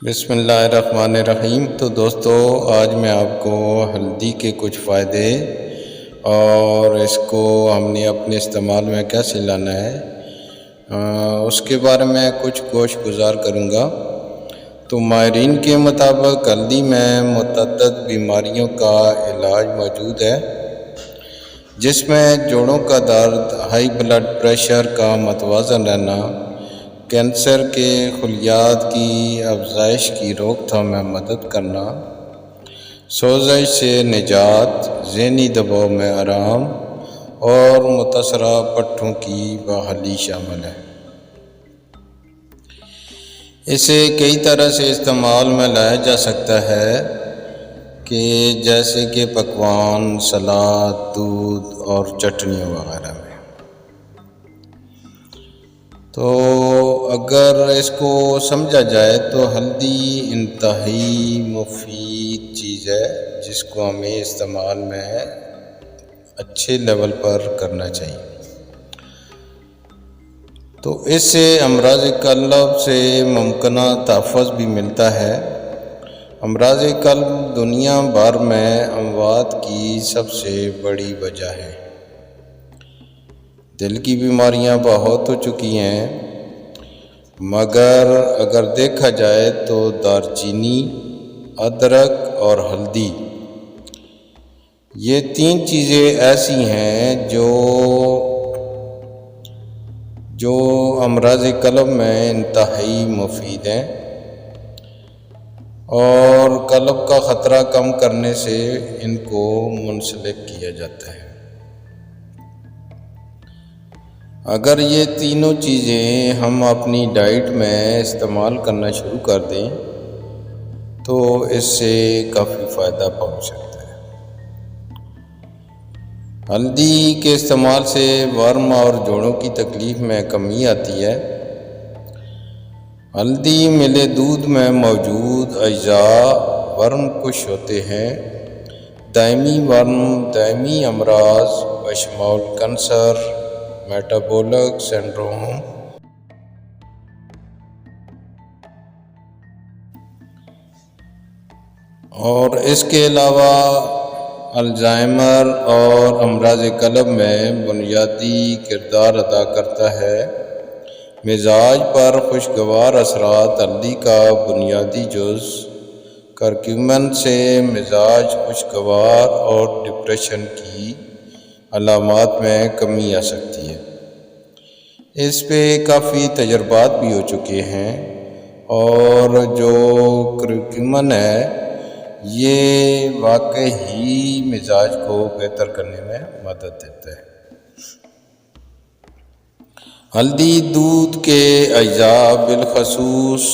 بسم اللہ الرحمن الرحیم۔ تو دوستو، آج میں آپ کو ہلدی کے کچھ فائدے اور اس کو ہم نے اپنے استعمال میں کیسے لانا ہے اس کے بارے میں کچھ گوش گزار کروں گا۔ تو ماہرین کے مطابق ہلدی میں متعدد بیماریوں کا علاج موجود ہے، جس میں جوڑوں کا درد، ہائی بلڈ پریشر کا متوازن رہنا، کینسر کے خلیات کی افزائش کی روک تھام میں مدد کرنا، سوزش سے نجات، ذہنی دباؤ میں آرام اور متاثرہ پٹھوں کی بحالی شامل ہے۔ اسے کئی طرح سے استعمال میں لایا جا سکتا ہے کہ جیسے کہ پکوان، سلاد، دودھ اور چٹنیوں وغیرہ میں۔ تو اگر اس کو سمجھا جائے تو ہلدی انتہائی مفید چیز ہے، جس کو ہمیں استعمال میں اچھے لیول پر کرنا چاہیے۔ تو اس سے امراض قلب سے ممکنہ تحفظ بھی ملتا ہے۔ امراض قلب دنیا بھر میں اموات کی سب سے بڑی وجہ ہے۔ دل کی بیماریاں بہت ہو چکی ہیں، مگر اگر دیکھا جائے تو دار چینی، ادرک اور ہلدی، یہ تین چیزیں ایسی ہیں جو امراض قلب میں انتہائی مفید ہیں اور قلب کا خطرہ کم کرنے سے ان کو منسلک کیا جاتا ہے۔ اگر یہ تینوں چیزیں ہم اپنی ڈائٹ میں استعمال کرنا شروع کر دیں تو اس سے کافی فائدہ پہنچ سکتا ہے۔ ہلدی کے استعمال سے ورم اور جوڑوں کی تکلیف میں کمی آتی ہے۔ ہلدی ملے دودھ میں موجود اجزاء ورم کش ہوتے ہیں۔ دائمی ورم دائمی امراض بشمول کینسر، میٹابولک سنڈروم اور اس کے علاوہ الزائمر اور امراض قلب میں بنیادی کردار ادا کرتا ہے۔ مزاج پر خوشگوار اثرات۔ ہلدی کا بنیادی جز کرکیومن سے مزاج خوشگوار اور ڈپریشن کی علامات میں کمی آ سکتی ہے۔ اس پہ کافی تجربات بھی ہو چکے ہیں اور جو کرکیومن ہے یہ واقعی ہی مزاج کو بہتر کرنے میں مدد دیتا ہے۔ ہلدی دودھ کے اجزاء بالخصوص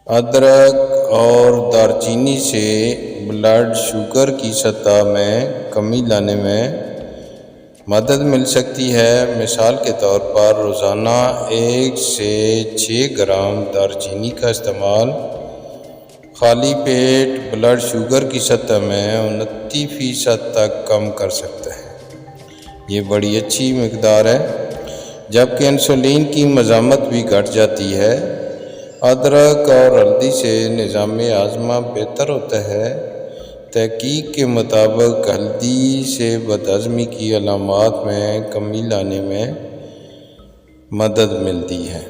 ادرک اور دار چینی سے بلڈ شوگر کی سطح میں کمی لانے میں مدد مل سکتی ہے۔ مثال کے طور پر روزانہ 1 سے 6 گرام دار چینی کا استعمال خالی پیٹ بلڈ شوگر کی سطح میں 29% تک کم کر سکتا ہے۔ یہ بڑی اچھی مقدار ہے، جبکہ انسولین کی مزاحمت بھی گھٹ جاتی ہے۔ ادرک اور ہلدی سے نظام ہاضمہ بہتر ہوتا ہے۔ تحقیق کے مطابق ہلدی سے بدہضمی کی علامات میں کمی لانے میں مدد ملتی ہے۔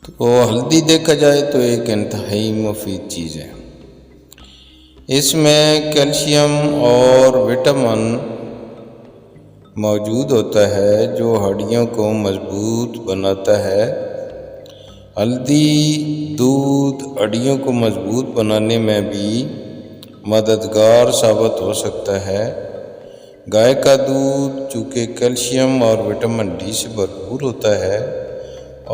تو ہلدی دیکھا جائے تو ایک انتہائی مفید چیز ہے۔ اس میں کیلشیم اور وٹامن موجود ہوتا ہے جو ہڈیوں کو مضبوط بناتا ہے۔ ہلدی دودھ ہڈیوں کو مضبوط بنانے میں بھی مددگار ثابت ہو سکتا ہے۔ گائے کا دودھ چونکہ کیلشیم اور وٹامن ڈی سے بھرپور ہوتا ہے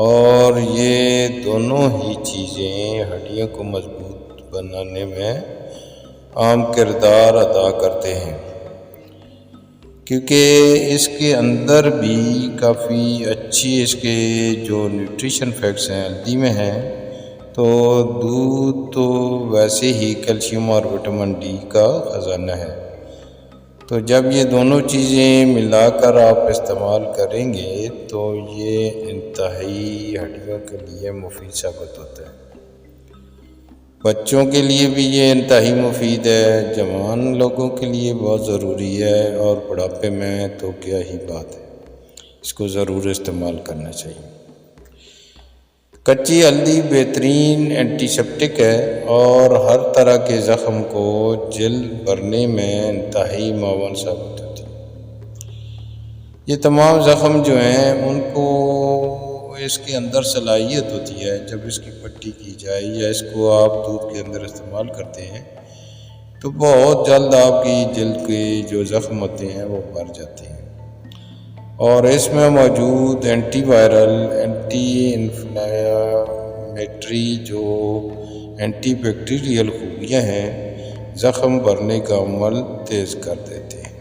اور یہ دونوں ہی چیزیں ہڈیوں کو مضبوط بنانے میں اہم کردار ادا کرتے ہیں، کیونکہ اس کے اندر بھی کافی اچھی اس کے جو نیوٹریشن فیکٹس ہیں ہلدی میں ہیں۔ تو دودھ تو ویسے ہی کیلشیم اور وٹامن ڈی کا خزانہ ہے۔ تو جب یہ دونوں چیزیں ملا کر آپ استعمال کریں گے تو یہ انتہائی ہڈیوں کے لیے مفید ثابت ہوتا ہے۔ بچوں کے لیے بھی یہ انتہائی مفید ہے، جوان لوگوں کے لیے بہت ضروری ہے، اور بڑھاپے میں تو کیا ہی بات ہے، اس کو ضرور استعمال کرنا چاہیے۔ کچی ہلدی بہترین اینٹی سیپٹک ہے اور ہر طرح کے زخم کو جلد بھرنے میں انتہائی معاون ثابت ہوتی ہے۔ یہ تمام زخم جو ہیں ان کو اس کے اندر صلاحیت ہوتی ہے، جب اس کی پٹی کی جائے یا اس کو آپ دودھ کے اندر استعمال کرتے ہیں تو بہت جلد آپ کی جلد کے جو زخم ہوتے ہیں وہ بھر جاتے ہیں، اور اس میں موجود اینٹی وائرل، اینٹی انفلیمیٹری جو اینٹی بیکٹیریل خوبیاں ہیں زخم بھرنے کا عمل تیز کر دیتے ہیں۔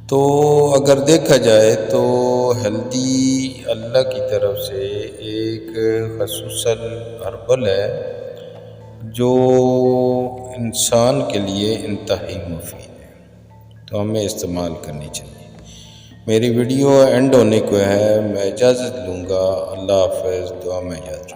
تو اگر دیکھا جائے تو ہلدی اللہ کی طرف سے ایک خصوصاً ہربل ہے جو انسان کے لیے انتہائی مفید ہے، تو ہمیں استعمال کرنی چاہیے۔ میری ویڈیو اینڈ ہونے کو ہے، میں اجازت لوں گا۔ اللہ حافظ، دعا میں یاد رکھوں۔